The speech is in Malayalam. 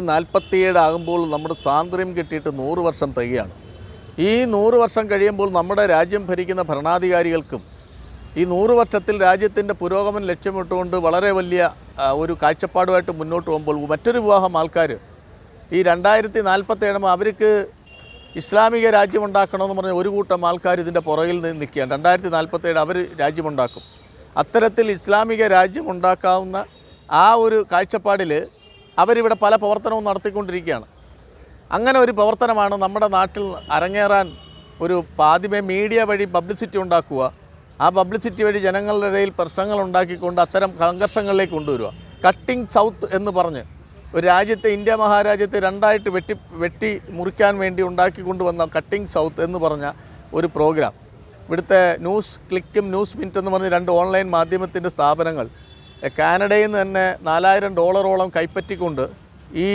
47 ആകുമ്പോൾ നമ്മുടെ സ്വാതന്ത്ര്യം കിട്ടിയിട്ട് 100 വർഷം തികയാണ്. ഈ 100 വർഷം കഴിയുമ്പോൾ നമ്മുടെ രാജ്യം ഭരിക്കുന്ന ഭരണാധികാരികൾക്കും ഈ 100 വർഷത്തിൽ രാജ്യത്തിൻ്റെ പുരോഗമനം ലക്ഷ്യമിട്ടുകൊണ്ട് വളരെ വലിയ ഒരു കാഴ്ചപ്പാടുമായിട്ട് മുന്നോട്ട് പോകുമ്പോൾ മറ്റൊരു വിഭാഗം ആൾക്കാർ ഈ 2047 അവർക്ക് ഇസ്ലാമിക രാജ്യമുണ്ടാക്കണമെന്ന് പറഞ്ഞ ഒരു കൂട്ടം ആൾക്കാർ ഇതിൻ്റെ പുറകിൽ നിന്ന് നിൽക്കുകയാണ്. 2047 അവർ രാജ്യമുണ്ടാക്കും. അത്തരത്തിൽ ഇസ്ലാമിക രാജ്യമുണ്ടാക്കാവുന്ന ആ ഒരു കാഴ്ചപ്പാടിൽ അവരിവിടെ പല പ്രവർത്തനവും നടത്തിക്കൊണ്ടിരിക്കുകയാണ്. അങ്ങനെ ഒരു പ്രവർത്തനമാണ് നമ്മുടെ നാട്ടിൽ അരങ്ങേറാൻ ഒരു ആദ്യമേ മീഡിയ വഴി പബ്ലിസിറ്റി ഉണ്ടാക്കുക. ആ പബ്ലിസിറ്റി വഴി ജനങ്ങളുടെ ഇടയിൽ പ്രശ്നങ്ങൾ ഉണ്ടാക്കിക്കൊണ്ട് അത്തരം സംഘർഷങ്ങളിലേക്ക് കൊണ്ടുവരിക. കട്ടിംഗ് സൗത്ത് എന്ന് പറഞ്ഞ് ഒരു രാജ്യത്തെ, ഇന്ത്യ മഹാരാജ്യത്തെ രണ്ടായിട്ട് വെട്ടി മുറിക്കാൻ വേണ്ടി ഉണ്ടാക്കിക്കൊണ്ടുവന്ന കട്ടിംഗ് സൗത്ത് എന്ന് പറഞ്ഞ ഒരു പ്രോഗ്രാം ഇവിടുത്തെ ന്യൂസ് ക്ലിക്കും ന്യൂസ് മിനിറ്റ് എന്ന് പറഞ്ഞ് 2 ഓൺലൈൻ മാധ്യമത്തിൻ്റെ സ്ഥാപനങ്ങൾ കാനഡയിൽ നിന്ന് തന്നെ $4000 കൈപ്പറ്റിക്കൊണ്ട് ഈ